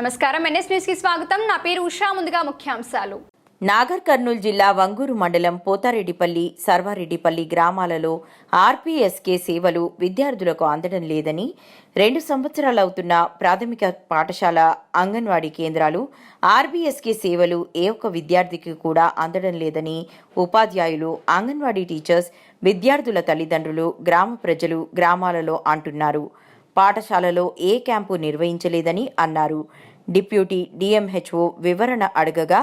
నమస్కారం, NS news కి స్వాగతం. నా పేరు ఉషా. ముందుగా ముఖ్యాంశాలు. నాగర్ కర్నూలు జిల్లా వంగూరు మండలం పోతారెడ్డిపల్లి, సర్వారెడ్డిపల్లి గ్రామాలలో ఆర్బీఎస్కే సేవలు విద్యార్థులకు అందడం లేదని, 2 సంవత్సరాలవుతున్న ప్రాథమిక పాఠశాల, అంగన్వాడీ కేంద్రాలు ఆర్బీఎస్కే సేవలు ఏ ఒక్క విద్యార్థికి కూడా అందడం లేదని ఉపాధ్యాయులు, అంగన్వాడీ టీచర్స్, విద్యార్థుల తల్లిదండ్రులు, గ్రామ ప్రజలు గ్రామాలలో అంటున్నారు. పాఠశాలలో ఏ క్యాంపు నిర్వహించలేదని అన్నారు. డిప్యూటీ డిఎంహెచ్ఓ వివరణ అడగగా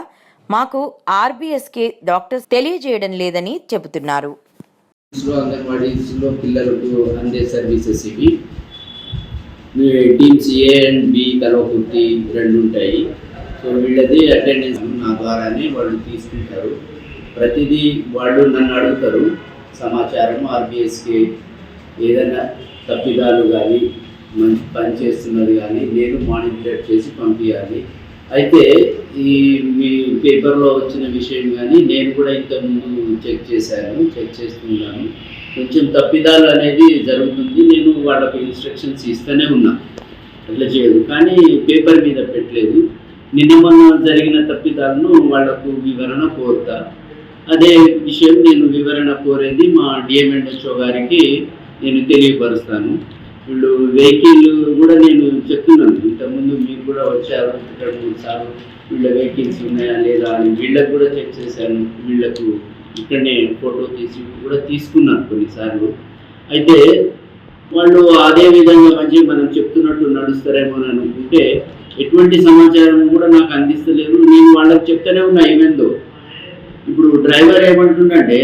మాకు ఆర్బీఎస్కే డాక్టర్స్ తెలియజేయడం లేదని చెబుతున్నారు. అంగన్వాడీస్లో పిల్లలకు అందే సర్వీసెస్ ఇవి teams A and B Kalwakurthy 2 ఉంటాయి. సో వీళ్ళది అటెండెన్స్ నా ద్వారానే వాళ్ళు తీసుకుంటారు. ప్రతిదీ వాళ్ళు నన్ను అడుగుతారు సమాచారం. ఆర్బీఎస్కే ఏదైనా తప్పిదాలు కానీ మంచి పని చేస్తున్నది కానీ నేను మానిటర్ చేసి పంపించాలి. అయితే ఈ మీ పేపర్లో వచ్చిన విషయం కానీ నేను కూడా ఇంతకుముందు చెక్ చేస్తున్నాను. కొంచెం తప్పిదాలు అనేది జరుగుతుంది. నేను వాళ్ళకు ఇన్స్ట్రక్షన్స్ ఇస్తూనే ఉన్నా అట్లా చేయదు, కానీ పేపర్ మీద పెట్టలేదు. నిన్న మొన్న జరిగిన తప్పిదాలను వాళ్లకు వివరణ కోరుతా. అదే విషయం నేను వివరణ కోరేది మా డిఎంఎండ్హెచ్ఓ గారికి నేను తెలియపరుస్తాను. వీళ్ళు వెహికల్ కూడా నేను చెప్తున్నాను, ఇంతకుముందు మీరు కూడా వచ్చారు 2-3 సార్లు వీళ్ళ వెహికల్స్ ఉన్నాయా లేదా అని వీళ్ళకు కూడా చెక్ చేశాను. వీళ్ళకు ఇక్కడనే ఫోటో తీసి కూడా తీసుకున్నాను కొన్నిసార్లు. అయితే వాళ్ళు అదే విధంగా మంచి మనం చెప్తున్నట్టు నడుస్తారేమో అని అనుకుంటే ఎటువంటి సమాచారం కూడా నాకు అందిస్తలేరు. నేను వాళ్ళకి చెప్తూనే ఉన్నా. ఏమైందో ఇప్పుడు డ్రైవర్ ఏమంటుండంటే,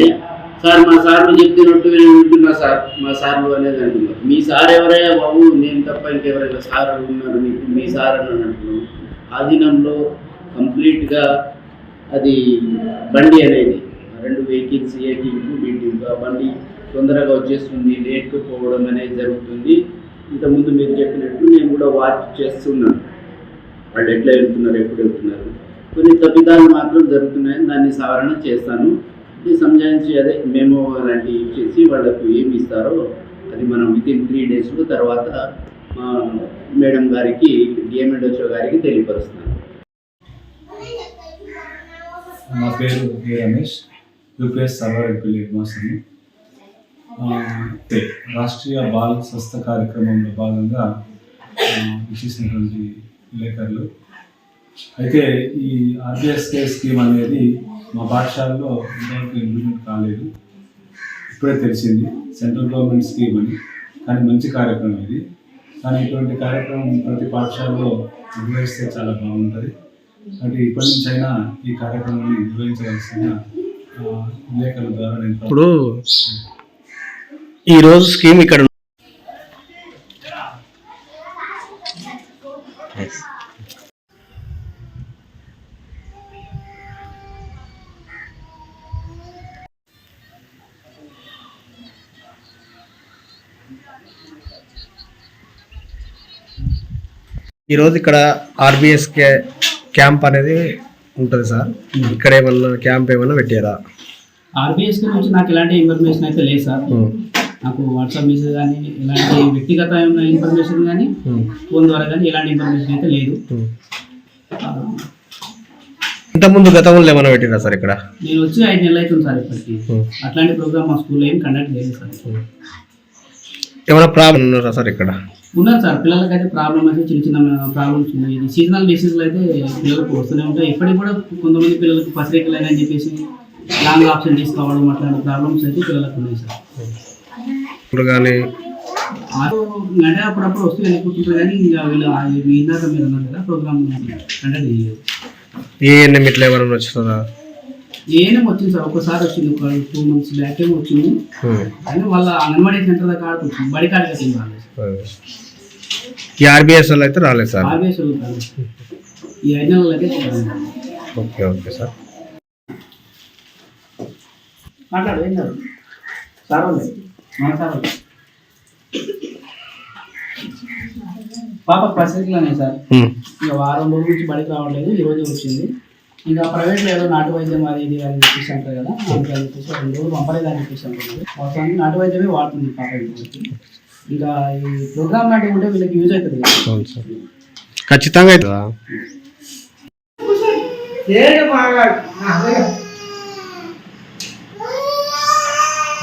సార్ మా సార్లు చెప్తున్నట్టు నేను వింటున్నా సార్, మా సార్లు అనేది అంటున్నారు. మీ సార్ ఎవరయ్యా బాబు, నేను తప్ప ఇంకెవరైనా సార్ ఉన్నారు మీకు, మీ సార్ అని అంటున్నాను. ఆధీనంలో కంప్లీట్గా అది బండి అనేది 2 వెహికల్స్, ఏ టీంకు బి టీంకు, ఆ బండి తొందరగా వచ్చేస్తుంది, లేట్కు పోవడం అనేది జరుగుతుంది. ఇంతకుముందు మీరు చెప్పినట్టు నేను కూడా వాచ్ చేస్తున్నాను, వాళ్ళు ఎట్లా వెళ్తున్నారు, ఎప్పుడు వెళ్తున్నారు. కొన్ని తప్పిదాలు మాత్రం జరుగుతున్నాయని దాన్ని సవరణ చేస్తాను. ఇది సంజాయించి అదే మేము అలాంటివి చేసి వాళ్ళకు ఏమి ఇస్తారో అది మనం వితిన్ 3 డేస్లో తర్వాత మేడం గారికి, డిఎంఎండ్హెచ్ఓ గారికి తెలియపరుస్తున్నాను. నా పేరు కే రమేష్, యూపీఎస్ సర్వారెడ్డిపల్లి హెడ్ మాస్టర్ని. రాష్ట్రీయ బాల స్వస్థ కార్యక్రమంలో భాగంగా విచ్చేసినటువంటి విలేకరులు. అయితే ఈ ఆర్బీఎస్కే స్కీమ్ అనేది మా పాఠశాలలో ఇంతవరకు ఇంప్లిమెంట్ కాలేదు. ఇప్పుడే తెలిసింది సెంట్రల్ గవర్నమెంట్ స్కీమ్ అని. కానీ మంచి కార్యక్రమం ఇది. కానీ ఇటువంటి కార్యక్రమం ప్రతి పాఠశాలలో నిర్వహిస్తే చాలా బాగుంటుంది. కాబట్టి ఇప్పటి నుంచి అయినా ఈ కార్యక్రమాన్ని నిర్వహించవలసిన విలేకరుల ద్వారా నేను ఇప్పుడు ఈరోజు స్కీమ్ ఇక్కడ ఈరోజు ఇక్కడ ఆర్బీఎస్కే క్యాంప్ అనేది ఉంటుంది సార్. ఇక్కడ ఏమన్నా క్యాంప్ ఏమన్నా పెట్టారా? ఆర్బీఎస్కే నుంచి నాకు ఎలాంటి ఇన్ఫర్మేషన్ అయితే లేదు సార్. నాకు వాట్సాప్ మెసేజ్ కానీ ఇలాంటి వ్యక్తిగత ఇన్ఫర్మేషన్ కానీ ఫోన్ ద్వారా కానీ ఎలాంటి ఇన్ఫర్మేషన్ అయితే లేదు. ఇంతకుముందు గతంలో ఏమైనా పెట్టినా సార్? ఇక్కడ నేను వచ్చి 5 నెలలు అవుతుంది సార్. ఇప్పటికి అట్లాంటి ప్రోగ్రామ్ మా స్కూల్లో ఏం కండక్ట్ లేదు సార్. ఏమైనా ప్రాబ్లం ఉన్నారా సార్? ఇక్కడ ఉన్నారు సార్. పిల్లలకి అయితే ప్రాబ్లమ్ అయితే చిన్న ప్రాబ్లమ్స్ ఉన్నాయి. ఇది సీజనల్ బేసిస్లో అయితే పిల్లలకు వస్తూనే ఉంటాయి. ఇప్పటికి కూడా కొంతమంది పిల్లలకు పసిరెక్కలు అని చెప్పేసి లాంగ్ ఆప్షన్ తీసుకోవడం అట్లాంటి ప్రాబ్లమ్స్ అయితే పిల్లలకు ఉన్నాయి సార్. ఇప్పుడు కానీ అంటే అప్పుడప్పుడు వస్తూ వెళ్ళిపోతుంటారు, కానీ ఇంకా వీళ్ళు ఇందాక మీరు అన్నారు కదా ప్రోగ్రామ్ కండక్ట్ చేయలేదు. ఏఎన్ఎం ఇట్లా ఎవరైనా వచ్చినారా? ఏఎన్ఎం వచ్చింది సార్, ఒకసారి వచ్చింది, ఒక 2 months బ్యాక్ ఏమో వచ్చింది. కానీ వాళ్ళ అంగన్వాడీ సెంటర్ దగ్గర ఆడికి వచ్చింది, బడి కాడికి వచ్చింది రాలేదు. ఈ ఆర్బీఎస్ వాళ్ళు అయితే రాలేదు సార్. ఆర్బీఎస్ వాళ్ళు ఈ 5 నెలలు అయితే ఓకే ఓకే సార్. మాట్లాడు ఏం కాదు సార్. మాట్లాడాలి పాప పరిస్థితులనే సార్. ఇక వారం రోజుల నుంచి బడికి రావట్లేదు, ఈ రోజు వచ్చింది. ఇంకా ప్రైవేట్లో ఏదో నాటు వైద్యం అది ఇది అని చెప్పేసి అంటారు కదా, అందుకని చెప్పేసి 2 రోజులు పంపలేదని చెప్పేసి అంటుంది. వాస్తవానికి నాటు వైద్యమే వాడుతుంది పాప. ఇంకా ఈ ప్రోగ్రామ్ లాంటివి ఉంటే వీళ్ళకి యూజ్ అవుతుంది. ఖచ్చితంగా అవుతుందా?